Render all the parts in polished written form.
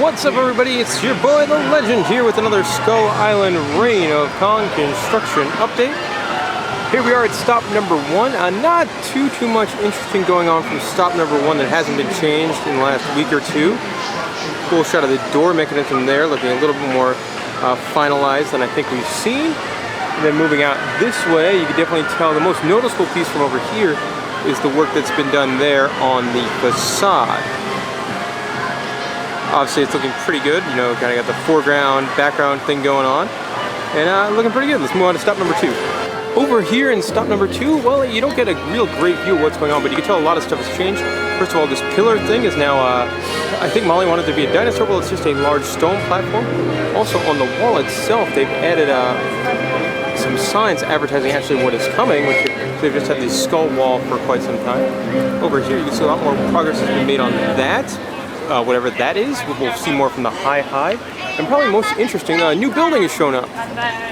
What's up, everybody? It's your boy, the Legend, here with another Skull Island Reign of Kong construction update. Here we are at stop number 1. Not too much interesting going on from stop number 1 that hasn't been changed in the last week or two. Cool shot of the door mechanism there, looking a little bit more finalized than I think we've seen. And then moving out this way, you can definitely tell the most noticeable piece from over here is the work that's been done there on the facade. Obviously it's looking pretty good, you know, kind of got the foreground, background thing going on. And looking pretty good. Let's move on to stop number 2. Over here in stop number 2, well, you don't get a real great view of what's going on, but you can tell a lot of stuff has changed. First of all, this pillar thing is now, I think Molly wanted it to be a dinosaur. Well, it's just a large stone platform. Also on the wall itself, they've added some signs advertising actually what is coming, which they've just had the skull wall for quite some time. Over here, you can see a lot more progress has been made on that. Whatever that is, we'll see more from the high. And probably most interesting, a new building has shown up.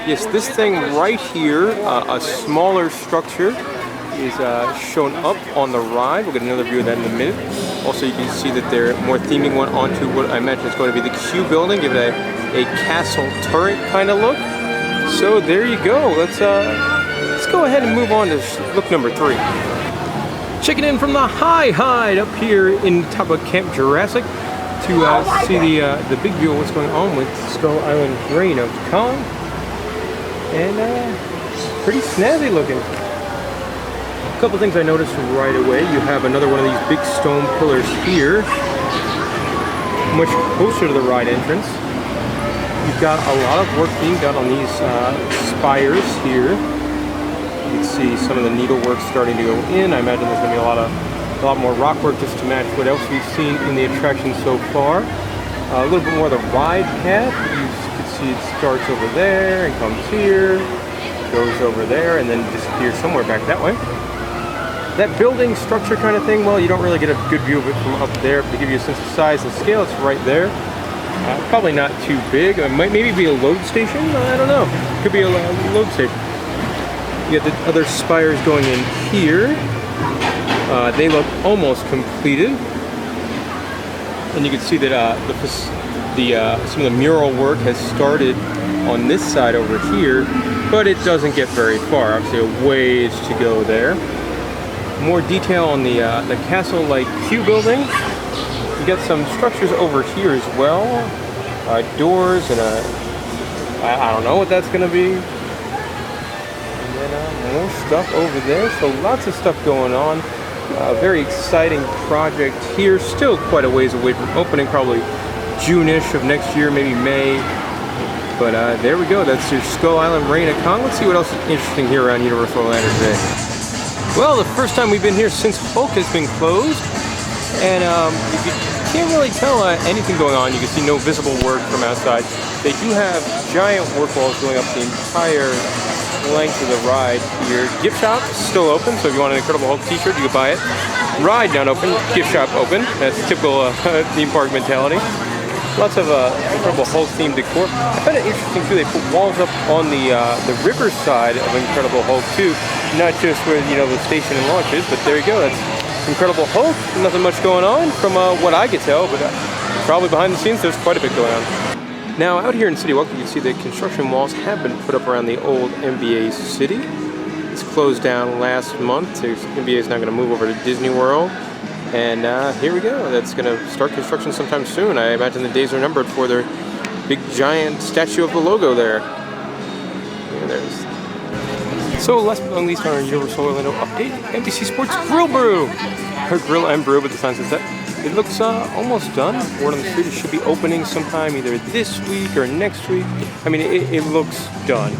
Yes, this thing right here, a smaller structure, is shown up on the ride. We'll get another view of that in a minute. Also, you can see that they're more theming one onto what I imagine is going to be the Q building, give it a castle turret kind of look. So there you go. Let's go ahead and move on to look number 3. Checking in from the high up here in top of Camp Jurassic to see the big view of what's going on with Skull Island Reign of Kong. And pretty snazzy looking. A couple things I noticed right away. You have another one of these big stone pillars here, much closer to the ride entrance. You've got a lot of work being done on these spires here. You can see some of the needlework starting to go in. I imagine there's going to be a lot more rock work just to match what else we've seen in the attraction so far. A little bit more of the ride path. You can see it starts over there and comes here, goes over there, and then disappears somewhere back that way. That building structure kind of thing, well, you don't really get a good view of it from up there, but to give you a sense of size and scale, it's right there. Probably not too big. It might maybe be a load station. I don't know. Could be a load station. You get the other spires going in here. They look almost completed, and you can see that some of the mural work has started on this side over here, but it doesn't get very far. Obviously, a ways to go there. More detail on the castle-like Q building. You got some structures over here as well. Doors and I don't know what that's going to be. More stuff over there, so lots of stuff going on. Very exciting project here. Still quite a ways away from opening, probably June-ish of next year, maybe May. But there we go. That's your Skull Island Reign of Kong. Let's see what else is interesting here around Universal Orlando today. Well, the first time we've been here since Hulk has been closed, and you can't really tell anything going on. You can see no visible work from outside. They do have giant work walls going up the entire length of the ride here. Gift shop still open, so if you want an Incredible Hulk t-shirt, you can buy it. Ride not open, gift shop open. That's typical theme park mentality. Lots of Incredible Hulk themed decor. I found it interesting too. They put walls up on the river side of Incredible Hulk too, not just where the station and launches. But there you go. That's Incredible Hulk. Nothing much going on from what I could tell, but probably behind the scenes there's quite a bit going on. Now, out here in Citywalk, you can see the construction walls have been put up around the old NBA City. It's closed down last month, so NBA is now going to move over to Disney World. And here we go. That's going to start construction sometime soon. I imagine the days are numbered for their big, giant statue of the logo there. So, last but not least, on our Universal Orlando update, NBC Sports Grill Brew. Or Grill and Brew, but the sign says that. It looks almost done. Word on the street, it should be opening sometime either this week or next week. I mean, it looks done.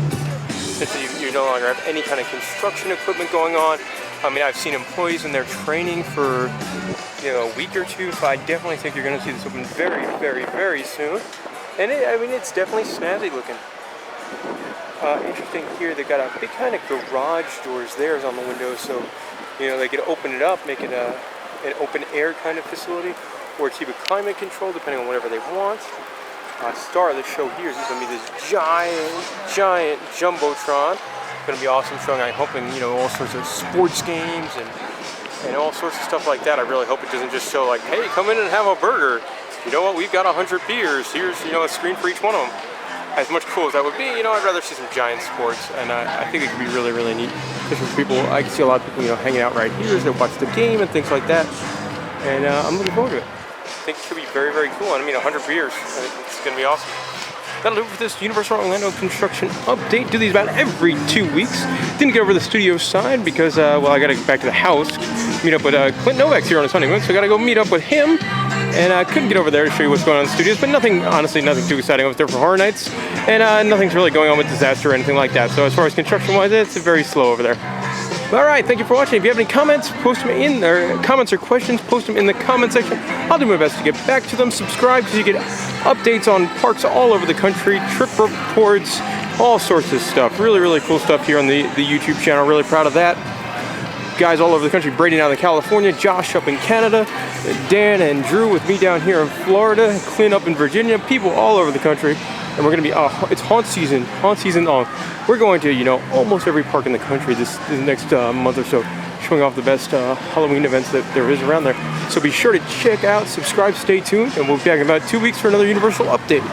Since you no longer have any kind of construction equipment going on. I mean, I've seen employees in their training for a week or two, so I definitely think you're going to see this open very soon. And it's definitely snazzy looking. Interesting here, they've got a big kind of garage doors there on the windows, so they could open it up, make it an open air kind of facility, or keep it climate controlled depending on whatever they want. Star of the show here is going to be this giant jumbotron. Going to be awesome, showing, I'm hoping, all sorts of sports games and all sorts of stuff like that. I really hope it doesn't just show like, hey, come in and have a burger. you know what, we've got 100 beers. Here's, you know, a screen for each one of them. As much cool as that would be, you know, I'd rather see some giant sports, and I think it could be really, really neat. Especially for people, I can see a lot of people, you know, hanging out right here as they watch the game and things like that. And I'm looking forward to it. I think it could be very, very cool. And I mean, 100 beers, it's going to be awesome. That'll do it for this Universal Orlando construction update. Do these about every 2 weeks. Didn't get over the studio side because, well, I got to get back to the house, meet up with Clint Novak's here on his honeymoon, so I got to go meet up with him. And I couldn't get over there to show you what's going on in the studios, but nothing, honestly, nothing too exciting. I was there for Horror Nights, and nothing's really going on with Disaster or anything like that. So as far as construction-wise, it's very slow over there. All right, thank you for watching. If you have any comments, post them in there. Comments or questions, post them in the comment section. I'll do my best to get back to them. Subscribe because you get updates on parks all over the country, trip reports, all sorts of stuff. Really, really cool stuff here on the YouTube channel. Really proud of that. Guys all over the country, Brady down in California, Josh up in Canada, Dan and Drew with me down here in Florida, Clint up in Virginia, people all over the country. And we're going to be, it's haunt season long. We're going to, you know, almost every park in the country this next month or so, showing off the best Halloween events that there is around there. So be sure to check out, subscribe, stay tuned, and we'll be back in about 2 weeks for another Universal update.